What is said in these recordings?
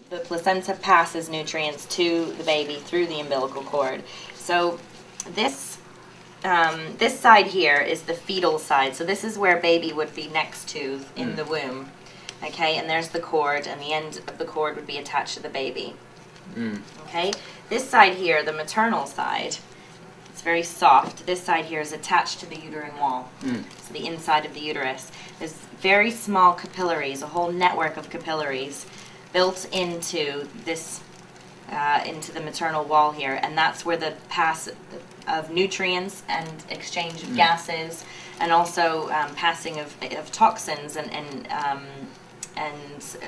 the placenta passes nutrients to the baby through the umbilical cord. So this this side here is the fetal side. So this is where baby would be next to in the womb. Okay, and there's the cord, and the end of the cord would be attached to the baby. Okay, this side here, the maternal side, it's very soft. This side here is attached to the uterine wall, so the inside of the uterus. There's very small capillaries, a whole network of capillaries built into this, into the maternal wall here, and that's where the pass of nutrients and exchange of gases, and also passing of toxins and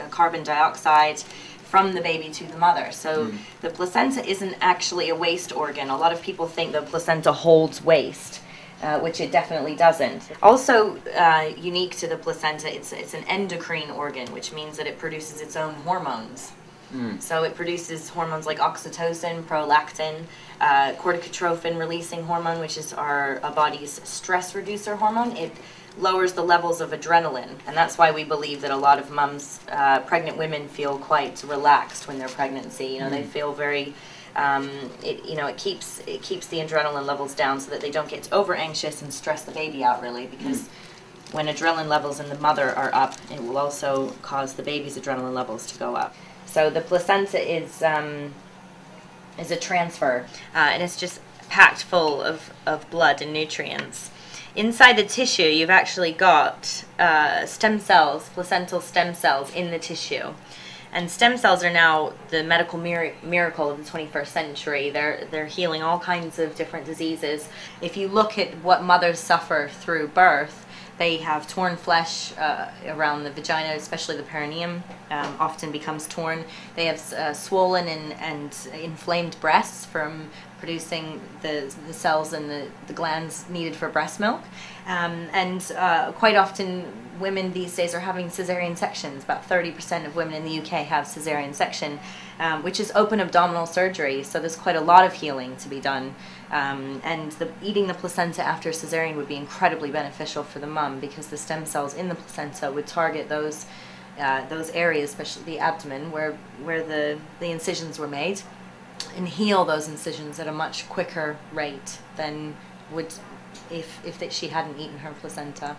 carbon dioxide from the baby to the mother. So the placenta isn't actually a waste organ. A lot of people think the placenta holds waste, which it definitely doesn't. Also unique to the placenta, it's an endocrine organ, which means that it produces its own hormones. So it produces hormones like oxytocin, prolactin, corticotrophin releasing hormone, which is our body's stress reducer hormone. It lowers the levels of adrenaline, and that's why we believe that a lot of mums, pregnant women, feel quite relaxed when they're pregnancy. You know, they feel very, it keeps the adrenaline levels down so that they don't get over anxious and stress the baby out, really, because when adrenaline levels in the mother are up, it will also cause the baby's adrenaline levels to go up. So the placenta is a transfer, and it's just packed full of blood and nutrients. Inside the tissue, you've actually got stem cells, placental stem cells in the tissue. And stem cells are now the medical miracle of the 21st century. They're healing all kinds of different diseases. If you look at what mothers suffer through birth, they have torn flesh around the vagina, especially the perineum, often becomes torn. They have swollen and inflamed breasts from producing the cells and the glands needed for breast milk. And quite often women these days are having cesarean sections. About 30% of women in the UK have cesarean section, which is open abdominal surgery, so there's quite a lot of healing to be done. And eating the placenta after cesarean would be incredibly beneficial for the mum, because the stem cells in the placenta would target those areas, especially the abdomen, where the incisions were made, and heal those incisions at a much quicker rate than would if she hadn't eaten her placenta.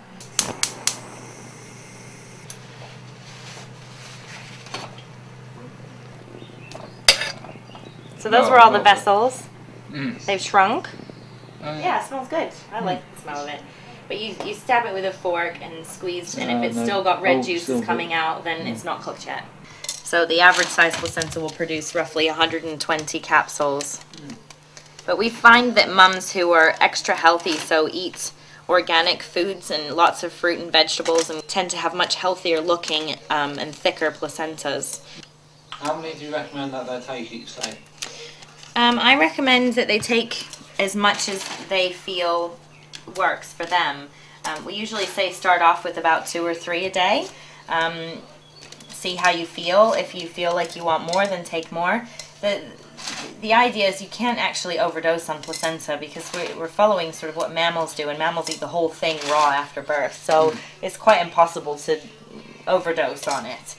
So those were all the vessels. They've shrunk. Yeah, it smells good. I like the smell of it. But you stab it with a fork and squeeze, and if it's still got red juices coming out, then it's not cooked yet. So the average size placenta will produce roughly 120 capsules. But we find that mums who are extra healthy, so eat organic foods and lots of fruit and vegetables, and tend to have much healthier looking and thicker placentas. How many do you recommend that they take each day? I recommend that they take as much as they feel works for them. We usually say start off with about 2 or 3 a day. See how you feel. If you feel like you want more, then take more. The idea is you can't actually overdose on placenta, because we're following sort of what mammals do, and mammals eat the whole thing raw after birth, so it's quite impossible to overdose on it.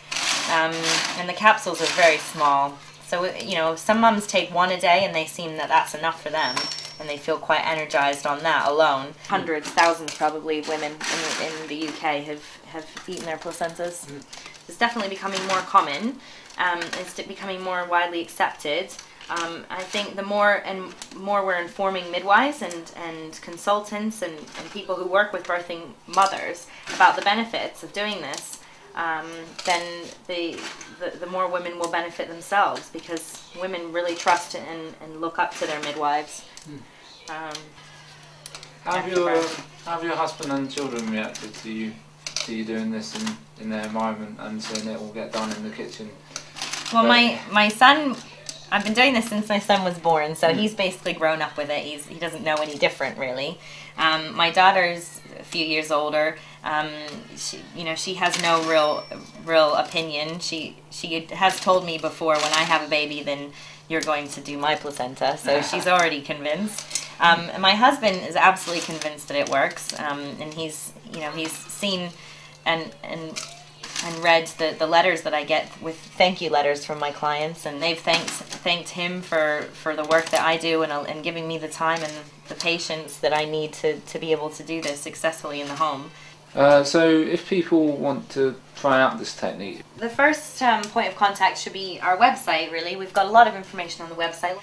And the capsules are very small, so you know, some mums take 1 a day and they seem that that's enough for them, and they feel quite energized on that alone. Hundreds, thousands probably, women in the UK have eaten their placentas. It's definitely becoming more common. It's becoming more widely accepted. I think the more we're informing midwives and consultants and people who work with birthing mothers about the benefits of doing this, then the more women will benefit themselves, because women really trust and look up to their midwives. Have your husband and children reacted to you doing this in their environment and seeing it all get done in the kitchen? Well, my son, I've been doing this since my son was born, so he's basically grown up with it. He doesn't know any different, really. My daughter's a few years older. She has no real opinion. She has told me before, when I have a baby, then you're going to do my placenta. So she's already convinced. My husband is absolutely convinced that it works, and he's seen and and read the letters that I get with thank you letters from my clients, and they've thanked him for the work that I do and giving me the time and the patience that I need to be able to do this successfully in the home. So if people want to try out this technique, the first point of contact should be our website, really. We've got a lot of information on the website.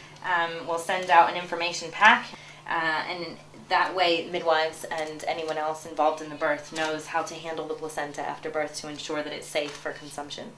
We'll send out an information pack, and that way midwives and anyone else involved in the birth knows how to handle the placenta after birth to ensure that it's safe for consumption.